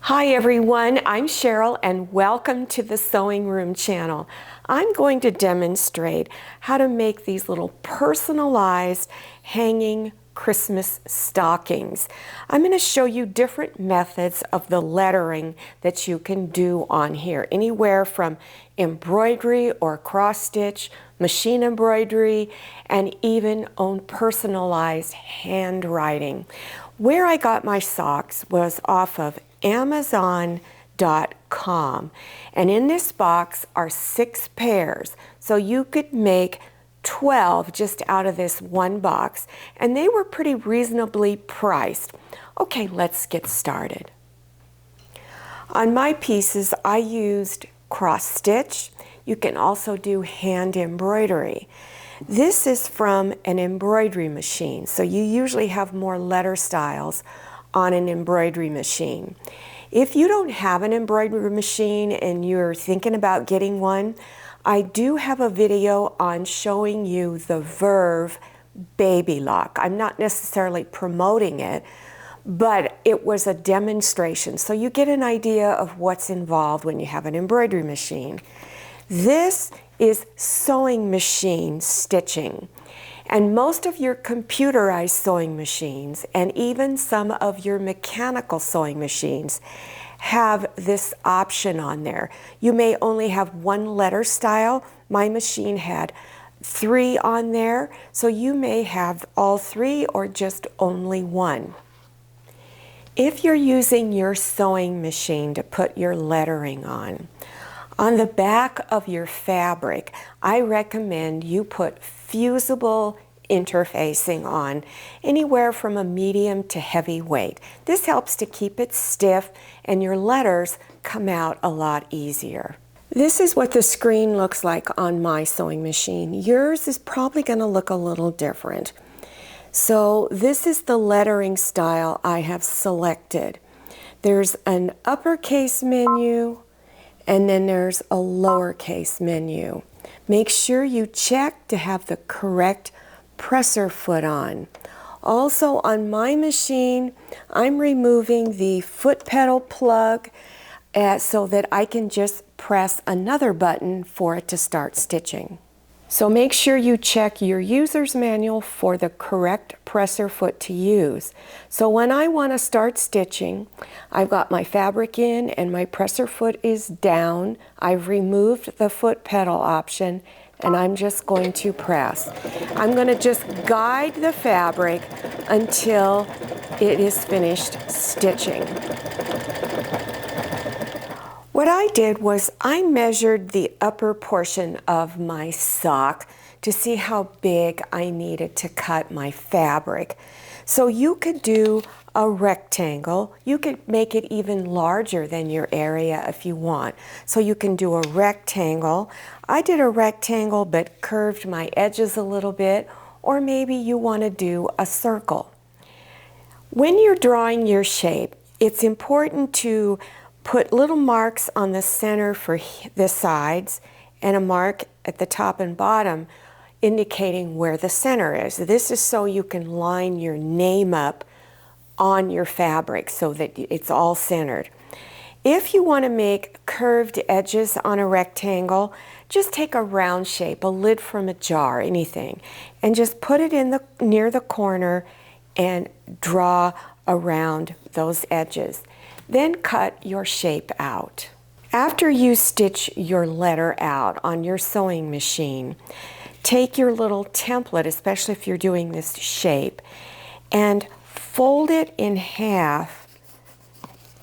Hi everyone, I'm Cheryl and welcome to the Sewing Room channel. I'm going to demonstrate how to make these little personalized hanging Christmas stockings. I'm going to show you different methods of the lettering that you can do on here, anywhere from embroidery or cross stitch, machine embroidery, and even own personalized handwriting. Where I got my socks was off of Amazon.com, and in this box are 6 pairs, so you could make 12 just out of this one box, and they were pretty reasonably priced. Okay, let's get started. On my pieces I used cross stitch. You can also do hand embroidery. This is from an embroidery machine, so you usually have more letter styles on an embroidery machine. If you don't have an embroidery machine and you're thinking about getting one, I do have a video on showing you the Verve Baby Lock. I'm not necessarily promoting it, but it was a demonstration, so you get an idea of what's involved when you have an embroidery machine. This is sewing machine stitching. And most of your computerized sewing machines and even some of your mechanical sewing machines have this option on there. You may only have one letter style. My machine had 3 on there, so you may have all 3 or just only one. If you're using your sewing machine to put your lettering on the back of your fabric, I recommend you put fusible interfacing on, anywhere from a medium to heavy weight. This helps to keep it stiff and your letters come out a lot easier. This is what the screen looks like on my sewing machine. Yours is probably going to look a little different. So this is the lettering style I have selected. There's an uppercase menu, and then there's a lowercase menu. Make sure you check to have the correct presser foot on. Also on my machine, I'm removing the foot pedal plug so that I can just press another button for it to start stitching. So make sure you check your user's manual for the correct presser foot to use. So when I want to start stitching, I've got my fabric in and my presser foot is down. I've removed the foot pedal option and I'm just going to press. I'm going to just guide the fabric until it is finished stitching. What I did was I measured the upper portion of my sock to see how big I needed to cut my fabric. So you could do a rectangle. You could make it even larger than your area if you want. So you can do a rectangle. I did a rectangle but curved my edges a little bit, or maybe you want to do a circle. When you're drawing your shape, it's important to put little marks on the center for the sides and a mark at the top and bottom indicating where the center is. This is so you can line your name up on your fabric so that it's all centered. If you want to make curved edges on a rectangle, just take a round shape, a lid from a jar, anything, and just put it in near the corner and draw around those edges. Then cut your shape out. After you stitch your letter out on your sewing machine, take your little template, especially if you're doing this shape, and fold it in half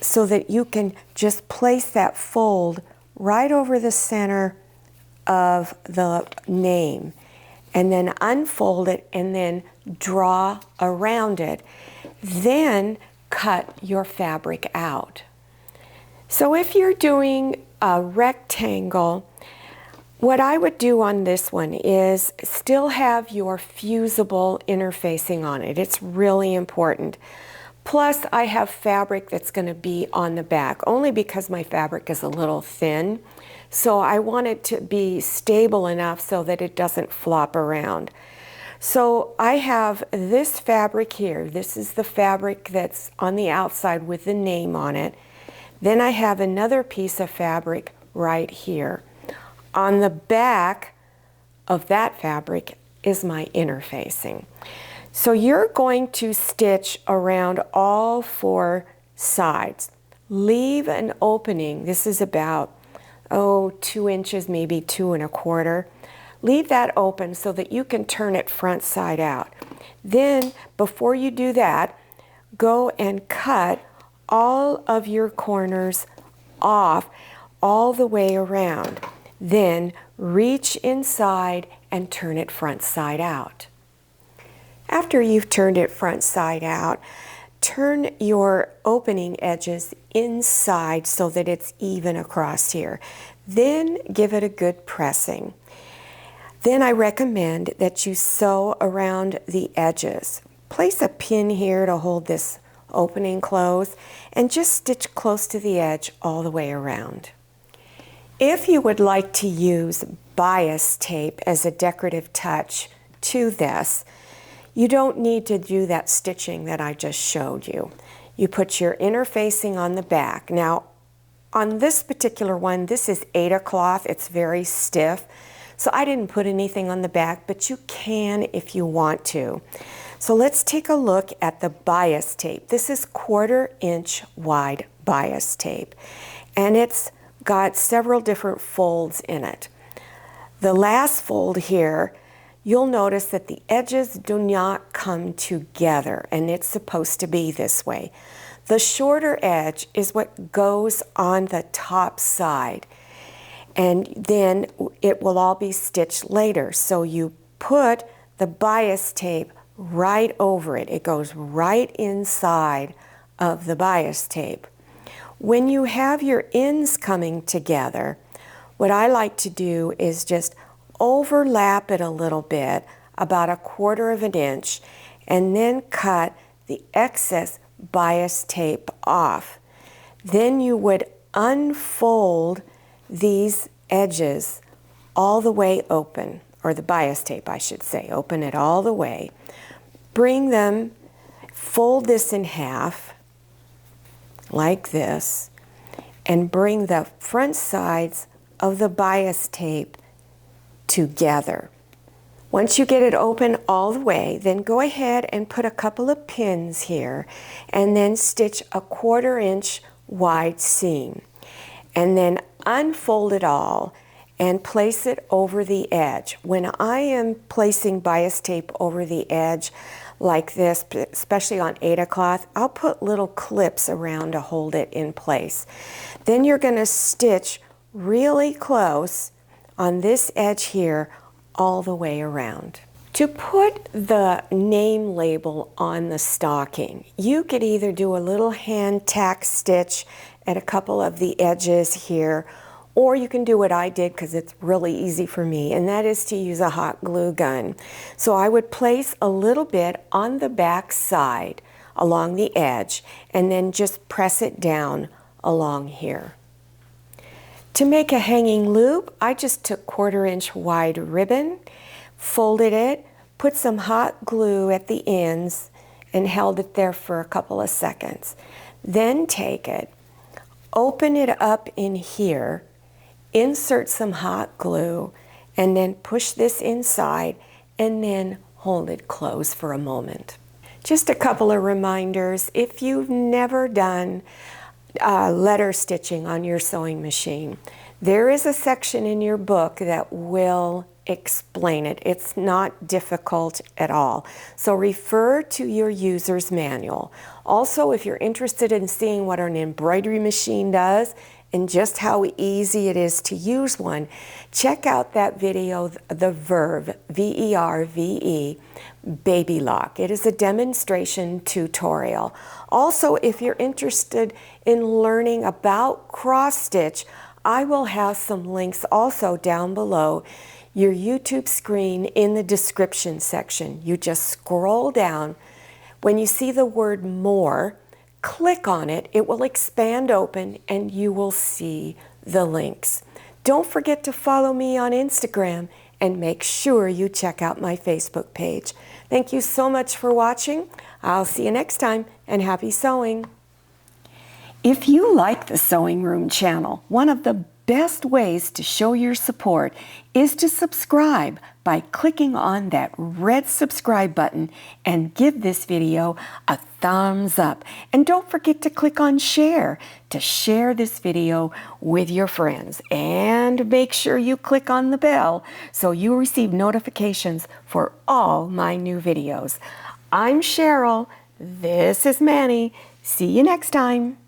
so that you can just place that fold right over the center of the name, and then unfold it and then draw around it. Then cut your fabric out. So if you're doing a rectangle, what I would do on this one is still have your fusible interfacing on it. It's really important. Plus I have fabric that's going to be on the back, only because my fabric is a little thin. So I want it to be stable enough so that it doesn't flop around. So I have this fabric here. This is the fabric that's on the outside with the name on it. Then I have another piece of fabric right here. On the back of that fabric is my interfacing. So you're going to stitch around all 4 sides. Leave an opening. This is about, 2 inches, maybe 2 1/4. Leave that open so that you can turn it front side out. Then, before you do that, go and cut all of your corners off all the way around. Then reach inside and turn it front side out. After you've turned it front side out, turn your opening edges inside so that it's even across here. Then give it a good pressing. Then I recommend that you sew around the edges. Place a pin here to hold this opening closed and just stitch close to the edge all the way around. If you would like to use bias tape as a decorative touch to this, you don't need to do that stitching that I just showed you. You put your interfacing on the back. Now, on this particular one, this is Aida cloth. It's very stiff, so I didn't put anything on the back, but you can if you want to. So let's take a look at the bias tape. This is 1/4 inch wide bias tape, and it's got several different folds in it. The last fold here, you'll notice that the edges do not come together, and it's supposed to be this way. The shorter edge is what goes on the top side, and then it will all be stitched later. So you put the bias tape right over it. It goes right inside of the bias tape. When you have your ends coming together, what I like to do is just overlap it a little bit, about 1/4 inch, and then cut the excess bias tape off. Then you would unfold these edges all the way open, or the bias tape I should say, open it all the way. Bring them, fold this in half like this, and bring the front sides of the bias tape together. Once you get it open all the way, then go ahead and put a couple of pins here and then stitch a 1/4 inch wide seam. And then unfold it all and place it over the edge. When I am placing bias tape over the edge like this, especially on Aida cloth, I'll put little clips around to hold it in place. Then you're going to stitch really close on this edge here all the way around. To put the name label on the stocking, you could either do a little hand tack stitch at a couple of the edges here, or you can do what I did because it's really easy for me, and that is to use a hot glue gun. So I would place a little bit on the back side along the edge and then just press it down along here. To make a hanging loop, I just took 1/4 inch wide ribbon, folded it, put some hot glue at the ends, and held it there for a couple of seconds. Then take it, open it up in here, insert some hot glue, and then push this inside, and then hold it closed for a moment. Just a couple of reminders. If you've never done letter stitching on your sewing machine, there is a section in your book that will explain it. It's not difficult at all. So refer to your user's manual. Also, if you're interested in seeing what an embroidery machine does and just how easy it is to use one, check out that video, the Verve, V-E-R-V-E, Baby Lock. It is a demonstration tutorial. Also, if you're interested in learning about cross stitch, I will have some links also down below your YouTube screen in the description section. You just scroll down. When you see the word more, click on it. It will expand open and you will see the links. Don't forget to follow me on Instagram and make sure you check out my Facebook page. Thank you so much for watching. I'll see you next time, and happy sewing. If you like the Sewing Room channel, one of the best ways to show your support is to subscribe by clicking on that red subscribe button and give this video a thumbs up. And don't forget to click on share to share this video with your friends. And make sure you click on the bell so you receive notifications for all my new videos. I'm Cheryl. This is Manny. See you next time.